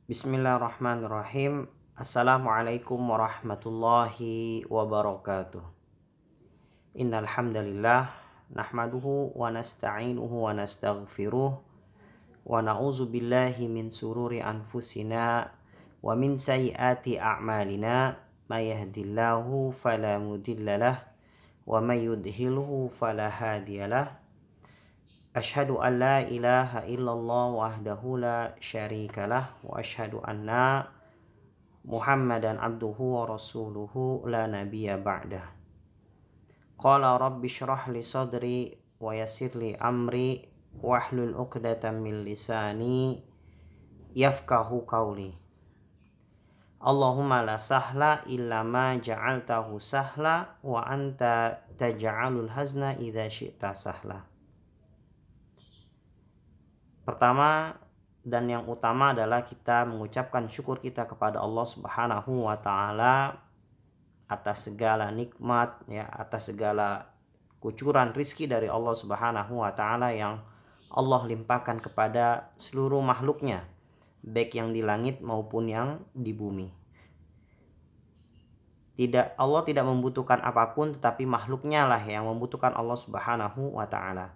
Bismillahirrahmanirrahim. Assalamualaikum warahmatullahi wabarakatuh. Innal hamdalillah nahmaduhu wa nasta'inuhu wa nastaghfiruh wa na'udzu billahi min sururi anfusina wa min sayyiati a'malina may yahdihillahu fala mudhillalah wa may yudhlilhu fala hadiyalah. Asyhadu an la ilaha illallah wahdahu la syarikalah wa asyhadu anna Muhammadan abduhu wa rasuluhu la nabiyya ba'dah. Qala rabbi syrah li sadri wa yassir li amri wahlul 'uqdatam min lisani yafqahu qawli. Allahumma la sahla illa ma ja'altahu sahla wa anta taj'alul hazna idza syi'ta sahla. Pertama dan yang utama adalah kita mengucapkan syukur kita kepada Allah Subhanahu wa taala atas segala nikmat ya, atas segala kucuran rizki dari Allah Subhanahu wa taala yang Allah limpahkan kepada seluruh makhluknya, baik yang di langit maupun yang di bumi. Allah tidak membutuhkan apapun, tetapi makhluknya lah yang membutuhkan Allah Subhanahu wa taala.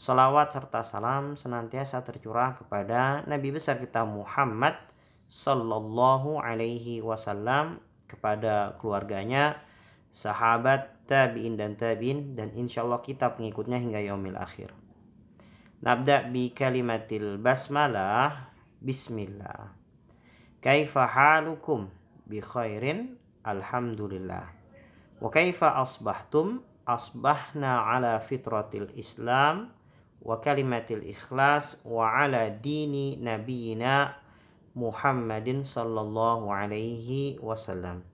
Salawat serta salam senantiasa tercurah kepada Nabi besar kita Muhammad sallallahu alaihi wasallam, kepada keluarganya, sahabat, tabi'in dan tabi'in, dan insyaallah kita pengikutnya hingga yaumil akhir. Nabda bi kalimatil basmalah. Bismillah. Kaifa halukum? Bi khairin alhamdulillah. Wa kaifa asbahtum? Asbahna ala fitratil Islam wa kalimatil ikhlas wa ala dini nabiyina Muhammadin sallallahu alaihi wasallam.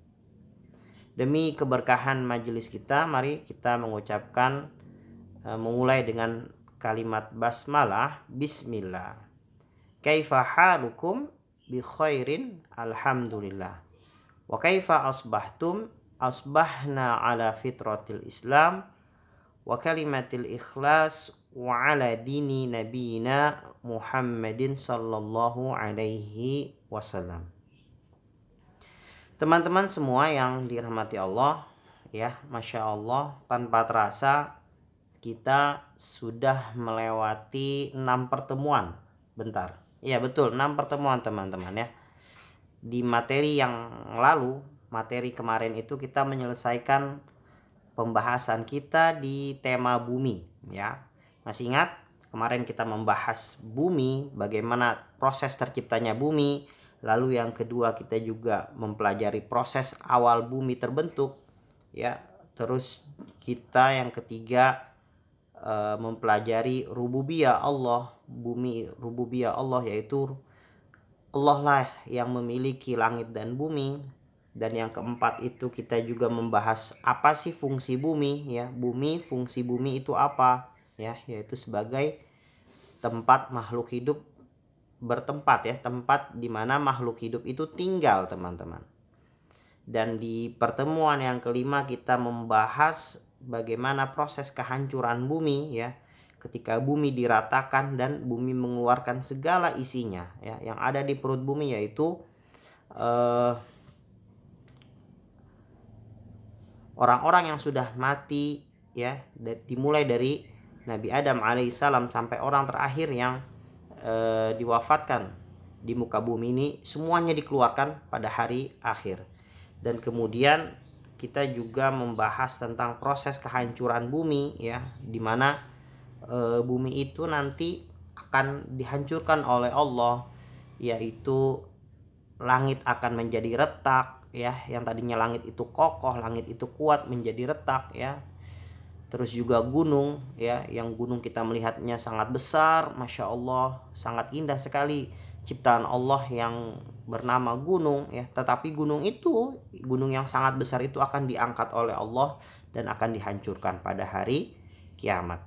Demi keberkahan majelis kita, mari kita mengucapkan memulai dengan kalimat basmalah. Bismillah. Kaifa halukum? Bi khairin alhamdulillah. Wa kaifa asbahtum? Asbahna ala fitratil Islam wa kalimatil ikhlas wa ala dini nabiyina Muhammadin sallallahu alaihi wasallam. Teman-teman semua yang dirahmati Allah, ya, Masya Allah, tanpa terasa kita sudah melewati 6 pertemuan. Bentar, iya betul, 6 pertemuan teman-teman ya. Di materi yang lalu, materi kemarin itu kita menyelesaikan pembahasan kita di tema bumi ya. Masih ingat kemarin kita membahas bumi, bagaimana proses terciptanya bumi. Lalu yang kedua kita juga mempelajari proses awal bumi terbentuk ya. Terus kita yang ketiga mempelajari rububiyah Allah, bumi rububiyah Allah, yaitu Allah lah yang memiliki langit dan bumi. Dan yang keempat itu kita juga membahas apa sih fungsi bumi ya. Bumi, fungsi bumi itu apa ya, yaitu sebagai tempat makhluk hidup bertempat ya, tempat di mana makhluk hidup itu tinggal teman-teman. Dan di pertemuan yang kelima kita membahas bagaimana proses kehancuran bumi ya, ketika bumi diratakan dan bumi mengeluarkan segala isinya ya, yang ada di perut bumi, yaitu orang-orang yang sudah mati ya, dimulai dari Nabi Adam alaihissalam sampai orang terakhir yang diwafatkan di muka bumi ini, semuanya dikeluarkan pada hari akhir. Dan kemudian kita juga membahas tentang proses kehancuran bumi ya, dimana bumi itu nanti akan dihancurkan oleh Allah, yaitu langit akan menjadi retak ya, yang tadinya langit itu kokoh, langit itu kuat menjadi retak ya. Terus juga gunung ya, yang gunung kita melihatnya sangat besar, Masya Allah, sangat indah sekali ciptaan Allah yang bernama gunung ya. Tetapi gunung itu, gunung yang sangat besar itu akan diangkat oleh Allah dan akan dihancurkan pada hari kiamat.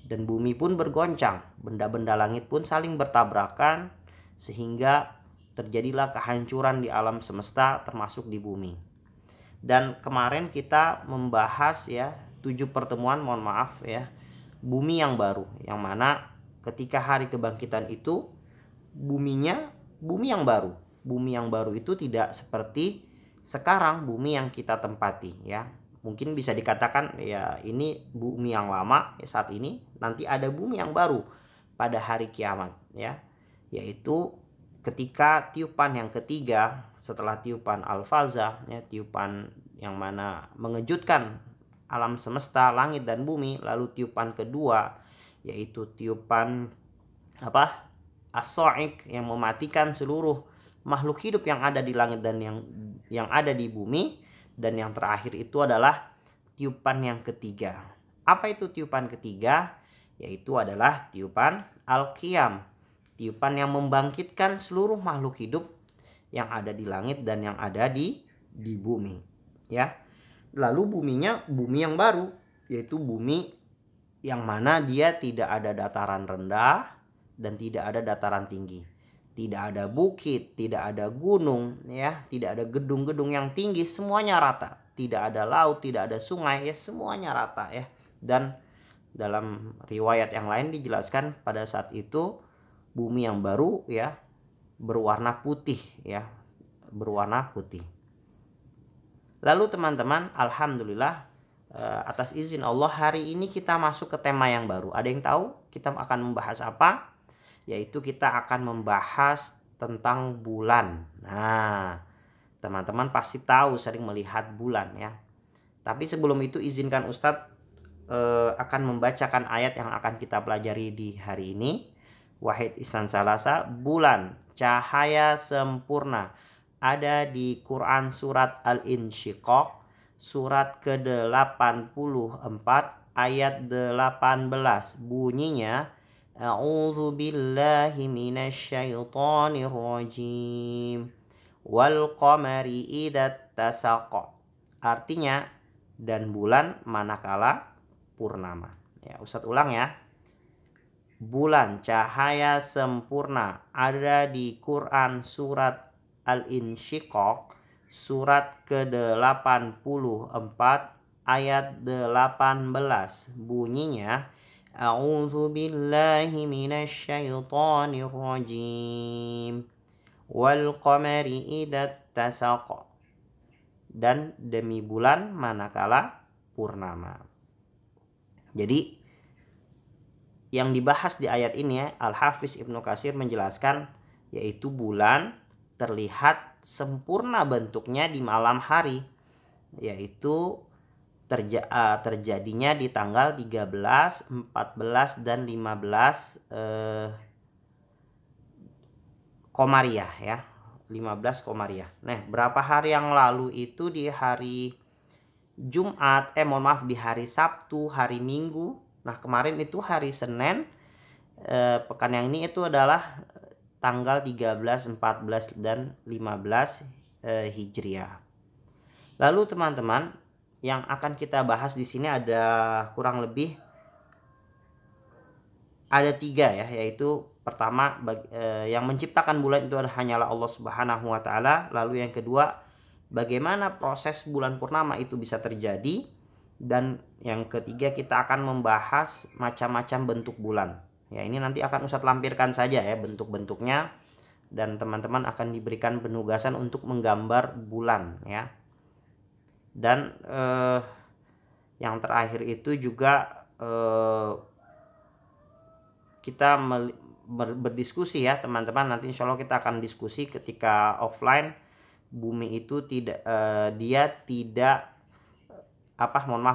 Dan bumi pun bergoncang, benda-benda langit pun saling bertabrakan, sehingga terjadilah kehancuran di alam semesta termasuk di bumi. Dan kemarin kita membahas ya 7 pertemuan, mohon maaf ya, bumi yang baru, yang mana ketika hari kebangkitan itu buminya bumi yang baru. Bumi yang baru itu tidak seperti sekarang bumi yang kita tempati ya. Mungkin bisa dikatakan ya ini bumi yang lama ya saat ini, nanti ada bumi yang baru pada hari kiamat ya. Yaitu ketika tiupan yang ketiga setelah tiupan al-fazah ya, tiupan yang mana mengejutkan alam semesta, langit dan bumi, lalu tiupan kedua yaitu tiupan as-sa'iq yang mematikan seluruh makhluk hidup yang ada di langit dan yang ada di bumi, dan yang terakhir itu adalah tiupan yang ketiga. Apa itu tiupan ketiga? Yaitu adalah tiupan al-qiyam, tiupan yang membangkitkan seluruh makhluk hidup yang ada di langit dan yang ada di bumi ya. Lalu buminya bumi yang baru, yaitu bumi yang mana dia tidak ada dataran rendah dan tidak ada dataran tinggi. Tidak ada bukit, tidak ada gunung ya, tidak ada gedung-gedung yang tinggi, semuanya rata. Tidak ada laut, tidak ada sungai ya, semuanya rata ya. Dan dalam riwayat yang lain dijelaskan pada saat itu bumi yang baru ya berwarna putih ya, berwarna putih. Lalu teman-teman, alhamdulillah atas izin Allah hari ini kita masuk ke tema yang baru. Ada yang tahu kita akan membahas apa? Yaitu kita akan membahas tentang bulan. Nah, teman-teman pasti tahu sering melihat bulan ya. Tapi sebelum itu izinkan Ustadz akan membacakan ayat yang akan kita pelajari di hari ini. Wahid Isnan Salasa, bulan cahaya sempurna, ada di Quran surat Al-Insyiqaq surat ke-84 ayat 18. Bunyinya A'udzu billahi minasyaitonir rajim. Wal qamari idza tasaqa. Artinya dan bulan manakala purnama. Ya, Ustadz ulang ya. Bulan cahaya sempurna ada di Quran surat Al-Insyiqaq surat ke-84 ayat 18. Bunyinya A'udzu billahi minasyaitonir rajim. Wal qamari idza tasaqa. Dan demi bulan manakala purnama. Jadi yang dibahas di ayat ini ya, Al-Hafiz Ibnu Katsir menjelaskan yaitu bulan terlihat sempurna bentuknya di malam hari, yaitu terjadinya di tanggal 13, 14 dan 15 Komariah ya. 15 Komariah. Nah, berapa hari yang lalu itu di hari Jumat, di hari Sabtu, hari Minggu. Nah, kemarin itu hari Senin. Pekan yang ini itu adalah tanggal 13, 14 dan 15 Hijriah. Lalu teman-teman, yang akan kita bahas di sini ada kurang lebih ada 3 ya, yaitu pertama yang menciptakan bulan itu hanyalah Allah Subhanahu wa taala. Lalu yang kedua, bagaimana proses bulan purnama itu bisa terjadi, dan yang ketiga kita akan membahas macam-macam bentuk bulan. Ya, ini nanti akan Ustadz lampirkan saja ya bentuk-bentuknya, dan teman-teman akan diberikan penugasan untuk menggambar bulan ya. Dan yang terakhir itu juga kita berdiskusi ya teman-teman. Nanti insya Allah kita akan diskusi ketika offline. Bumi itu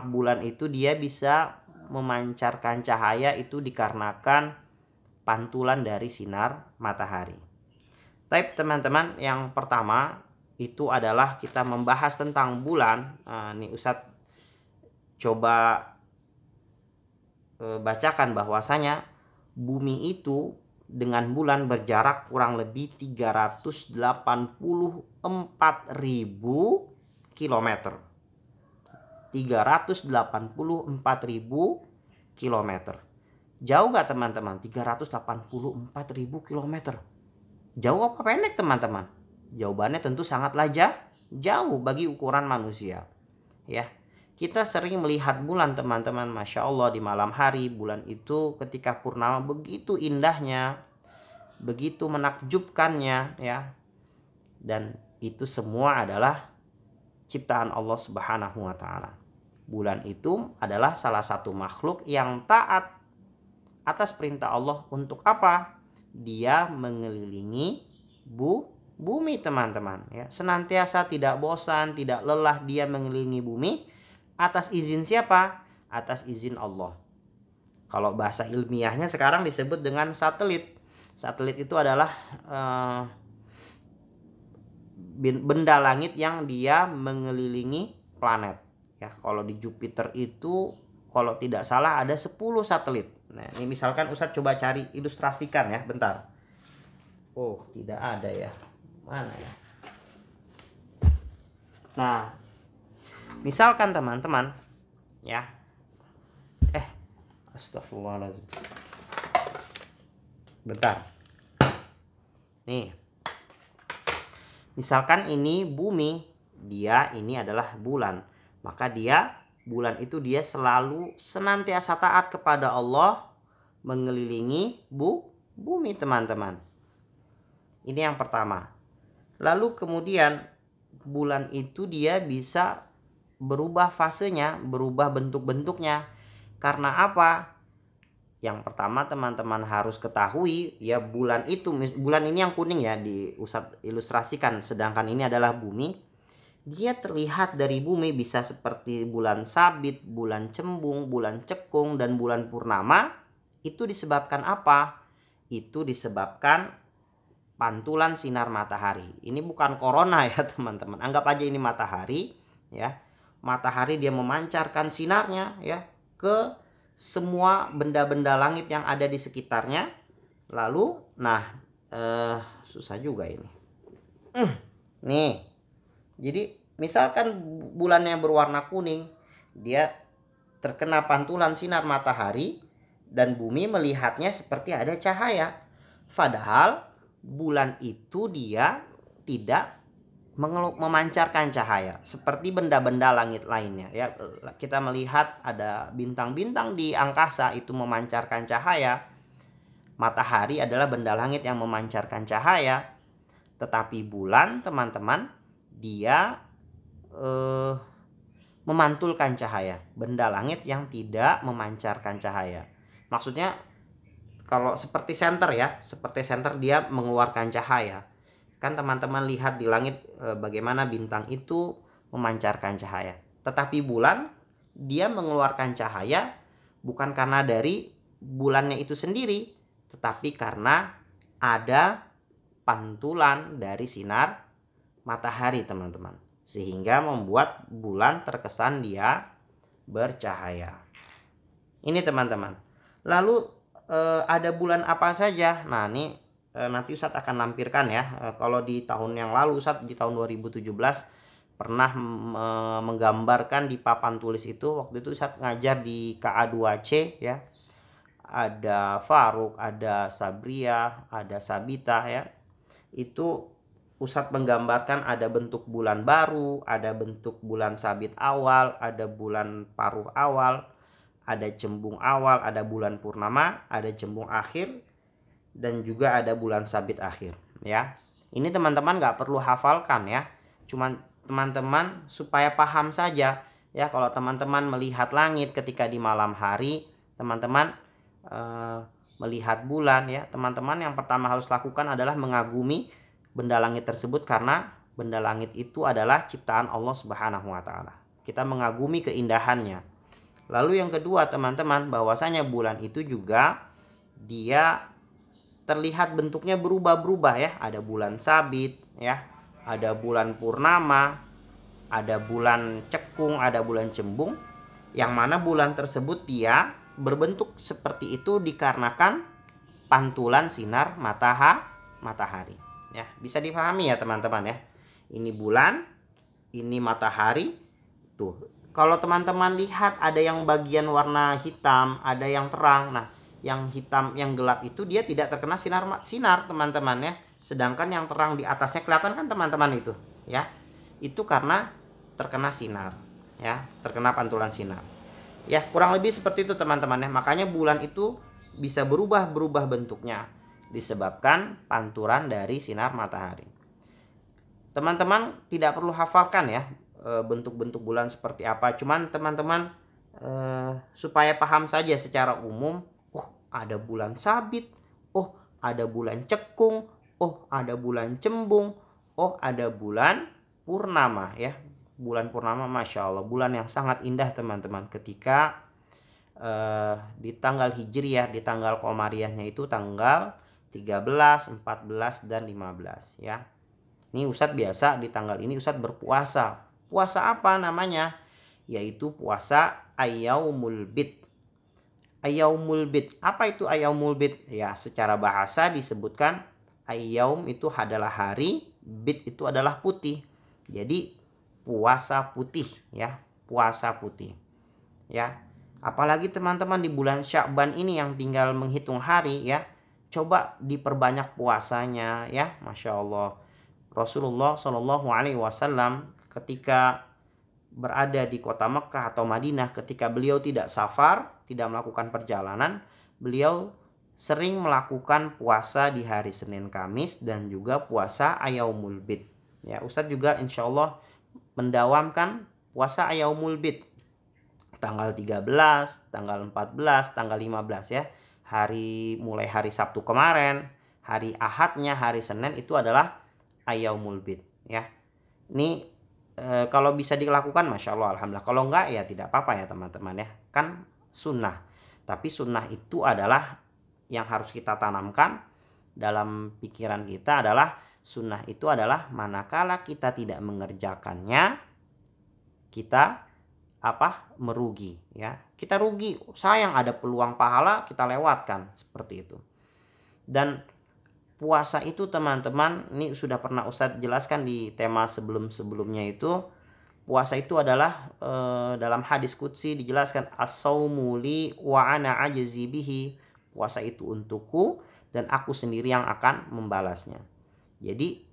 bulan itu dia bisa memancarkan cahaya itu dikarenakan pantulan dari sinar matahari. Tapi teman-teman, yang pertama itu adalah kita membahas tentang bulan. Nih Ustadz coba bacakan bahwasanya bumi itu dengan bulan berjarak kurang lebih 384.000 kilometer. 384.000 kilometer. Jauh gak teman-teman? 384.000 kilometer. Jauh apa pendek teman-teman? Jawabannya tentu sangatlah jauh bagi ukuran manusia. Ya, kita sering melihat bulan teman-teman, masya Allah di malam hari. Bulan itu ketika purnama begitu indahnya, begitu menakjubkannya ya. Dan itu semua adalah ciptaan Allah Subhanahu wa taala. Bulan itu adalah salah satu makhluk yang taat atas perintah Allah untuk apa? Dia mengelilingi bumi teman-teman ya. Senantiasa tidak bosan, tidak lelah dia mengelilingi bumi atas izin siapa? Atas izin Allah. Kalau bahasa ilmiahnya sekarang disebut dengan satelit. Satelit itu adalah benda langit yang dia mengelilingi planet. Ya, kalau di Jupiter itu kalau tidak salah ada 10 satelit. Nah, ini misalkan Ustadz coba cari ilustrasikan ya, bentar. Oh, tidak ada ya. Mana ya? Nah, misalkan teman-teman ya. Astagfirullahaladzim. Bentar. Nih. Misalkan ini bumi, dia ini adalah bulan. Maka bulan itu dia selalu senantiasa taat kepada Allah, mengelilingi bumi teman-teman. Ini yang pertama. Lalu kemudian bulan itu dia bisa berubah fasenya, berubah bentuk-bentuknya. Karena apa? Yang pertama teman-teman harus ketahui ya, bulan ini yang kuning ya di Ustadz ilustrasikan, sedangkan ini adalah bumi. Dia terlihat dari bumi bisa seperti bulan sabit, bulan cembung, bulan cekung, dan bulan purnama. Itu disebabkan apa? Itu disebabkan pantulan sinar matahari. Ini bukan corona ya teman-teman. Anggap aja ini matahari ya. Matahari dia memancarkan sinarnya ya ke semua benda-benda langit yang ada di sekitarnya. Lalu susah juga ini. Nih. Jadi misalkan bulannya berwarna kuning, dia terkena pantulan sinar matahari dan bumi melihatnya seperti ada cahaya. Padahal bulan itu dia tidak memancarkan cahaya seperti benda-benda langit lainnya ya. Kita melihat ada bintang-bintang di angkasa itu memancarkan cahaya. Matahari adalah benda langit yang memancarkan cahaya. Tetapi bulan teman-teman dia memantulkan cahaya, benda langit yang tidak memancarkan cahaya. Maksudnya kalau seperti senter ya, seperti senter dia mengeluarkan cahaya. Kan teman-teman lihat di langit bagaimana bintang itu memancarkan cahaya. Tetapi bulan dia mengeluarkan cahaya bukan karena dari bulannya itu sendiri, tetapi karena ada pantulan dari sinar matahari teman-teman. Sehingga membuat bulan terkesan dia bercahaya. Ini teman-teman. Lalu ada bulan apa saja? Nah ini nanti Ustadz akan lampirkan ya. Kalau di tahun yang lalu Ustadz di tahun 2017 pernah menggambarkan di papan tulis itu. Waktu itu Ustadz ngajar di KA2C ya. Ada Faruk, ada Sabria, ada Sabita ya. Itu Ustadz menggambarkan ada bentuk bulan baru, ada bentuk bulan sabit awal, ada bulan paruh awal, ada cembung awal, ada bulan purnama, ada cembung akhir, dan juga ada bulan sabit akhir ya. Ini teman-teman gak perlu hafalkan ya, cuman teman-teman supaya paham saja ya. Kalau teman-teman melihat langit ketika di malam hari, teman-teman melihat bulan ya, teman-teman yang pertama harus lakukan adalah mengagumi benda langit tersebut, karena benda langit itu adalah ciptaan Allah Subhanahu wa taala. Kita mengagumi keindahannya. Lalu yang kedua teman-teman, bahwasanya bulan itu juga dia terlihat bentuknya berubah-berubah ya. Ada bulan sabit ya, ada bulan purnama, ada bulan cekung, ada bulan cembung. Yang mana bulan tersebut dia berbentuk seperti itu dikarenakan pantulan sinar matahari. Ya, bisa dipahami ya teman-teman ya. Ini bulan, ini matahari. Tuh, kalau teman-teman lihat ada yang bagian warna hitam, ada yang terang. Nah, yang hitam, yang gelap itu dia tidak terkena sinar teman-teman ya. Sedangkan yang terang di atasnya kelihatan kan teman-teman itu, ya. Itu karena terkena sinar, ya, terkena pantulan sinar. Ya, kurang lebih seperti itu teman-teman ya. Makanya bulan itu bisa berubah bentuknya. disebabkan pantulan dari sinar matahari. Teman-teman tidak perlu hafalkan ya bentuk-bentuk bulan seperti apa, cuman teman-teman supaya paham saja secara umum, oh ada bulan sabit, oh ada bulan cekung, oh ada bulan cembung, oh ada bulan purnama ya. Bulan purnama, Masya Allah, bulan yang sangat indah teman-teman, ketika di tanggal hijriyah, di tanggal komariahnya itu tanggal 13, 14, dan 15 ya. Ini Ustadz biasa di tanggal ini Ustadz berpuasa. Puasa apa namanya? Yaitu puasa Ayyaumul Bid. Ayyaumul Bid. Apa itu Ayyaumul Bid? Ya, secara bahasa disebutkan Ayyaum itu adalah hari, Bid itu adalah putih. Jadi puasa putih ya, puasa putih. Ya. Apalagi teman-teman di bulan Sya'ban ini yang tinggal menghitung hari ya. Coba diperbanyak puasanya ya, Masya Allah. Rasulullah Shallallahu Alaihi Wasallam ketika berada di kota Mekah atau Madinah, ketika beliau tidak safar, tidak melakukan perjalanan, beliau sering melakukan puasa di hari Senin Kamis dan juga puasa Ayyaumul Bid. Ya, Ustadz juga insya Allah mendawamkan puasa Ayyaumul Bid tanggal 13, tanggal 14, tanggal 15 ya. Mulai hari Sabtu kemarin, hari Ahadnya, hari Senin itu adalah Ayyaumul Bid ya. Ini kalau bisa dilakukan Masya Allah Alhamdulillah. Kalau enggak ya tidak apa-apa ya teman-teman ya. Kan sunnah. Tapi sunnah itu adalah yang harus kita tanamkan dalam pikiran kita, adalah sunnah itu adalah manakala kita tidak mengerjakannya, kita merugi ya. Kita rugi, sayang ada peluang pahala kita lewatkan, seperti itu. Dan puasa itu teman-teman, ini sudah pernah Ustadz jelaskan di tema sebelum-sebelumnya itu. Puasa itu adalah dalam hadis qudsi dijelaskan, as-saumu li wa ana ajzi bihi. Puasa itu untukku dan aku sendiri yang akan membalasnya. Jadi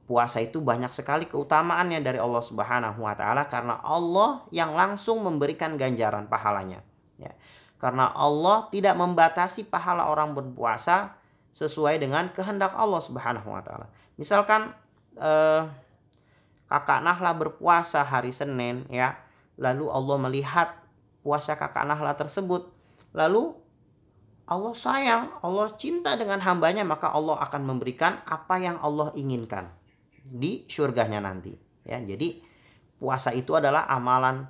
puasa itu banyak sekali keutamaannya dari Allah Subhanahu wa taala, karena Allah yang langsung memberikan ganjaran pahalanya ya. Karena Allah tidak membatasi pahala orang berpuasa sesuai dengan kehendak Allah Subhanahu wa taala. Misalkan kakak Nahla berpuasa hari Senin ya, lalu Allah melihat puasa kakak Nahla tersebut, lalu Allah sayang, Allah cinta dengan hambanya, maka Allah akan memberikan apa yang Allah inginkan di surganya nanti ya. Jadi puasa itu adalah amalan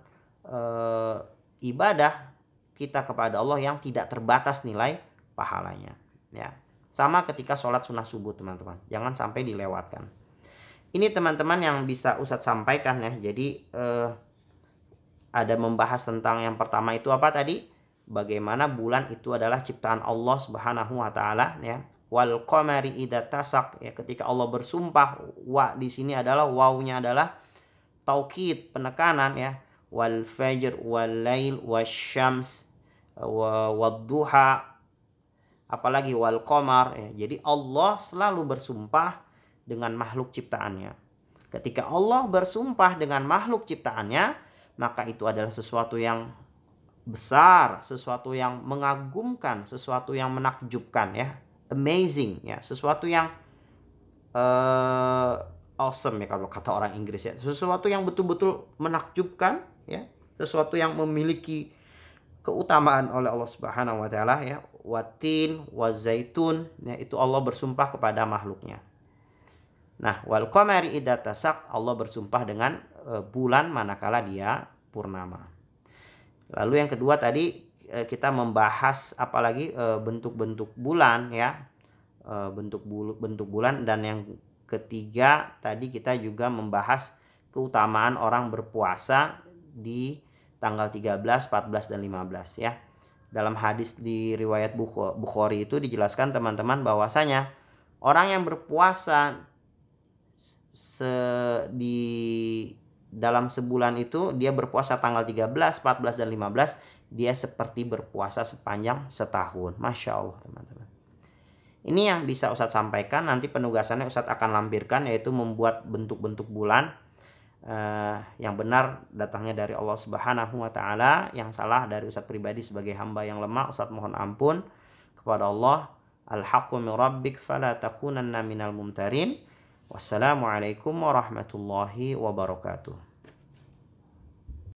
ibadah kita kepada Allah yang tidak terbatas nilai pahalanya ya. Sama ketika sholat sunnah subuh teman-teman, jangan sampai dilewatkan. Ini teman-teman yang bisa Ustadz sampaikan ya. Jadi ada membahas tentang yang pertama itu apa tadi? Bagaimana bulan itu adalah ciptaan Allah Subhanahu wa taala ya. Wal qamari idza tasak ya, ketika Allah bersumpah, wa di sini adalah wawunya adalah taukid, penekanan ya. Wal fajr wal lail wasyams wadduha, apalagi wal qamar ya. Jadi Allah selalu bersumpah dengan makhluk ciptaannya. Ketika Allah bersumpah dengan makhluk ciptaannya, maka itu adalah sesuatu yang besar, sesuatu yang mengagumkan, sesuatu yang menakjubkan ya. Amazing ya, sesuatu yang awesome ya kalau kata orang Inggris ya. Sesuatu yang betul-betul menakjubkan ya, sesuatu yang memiliki keutamaan oleh Allah Subhanahu wa taala ya. Watin wazaitun ya, itu Allah bersumpah kepada makhluknya. Nah, wal qamari idza tasak, Allah bersumpah dengan bulan manakala dia purnama. Lalu yang kedua tadi kita membahas apalagi bentuk-bentuk bulan ya, bentuk bulan. Dan yang ketiga tadi kita juga membahas keutamaan orang berpuasa di tanggal 13, 14, dan 15 ya. Dalam hadis di riwayat Bukhari itu dijelaskan teman-teman bahwasanya orang yang berpuasa di dalam sebulan itu, dia berpuasa tanggal 13, 14, dan 15, dia seperti berpuasa sepanjang setahun. Masya Allah teman-teman. Ini yang bisa Ustadz sampaikan. Nanti penugasannya Ustadz akan lampirkan, yaitu membuat bentuk-bentuk bulan. Yang benar datangnya dari Allah Subhanahu wa taala, yang salah dari Ustadz pribadi sebagai hamba yang lemah. Ustadz mohon ampun kepada Allah Al-haqqu min rabbik fala takunanna minal mumtarin. Wassalamualaikum warahmatullahi wabarakatuh.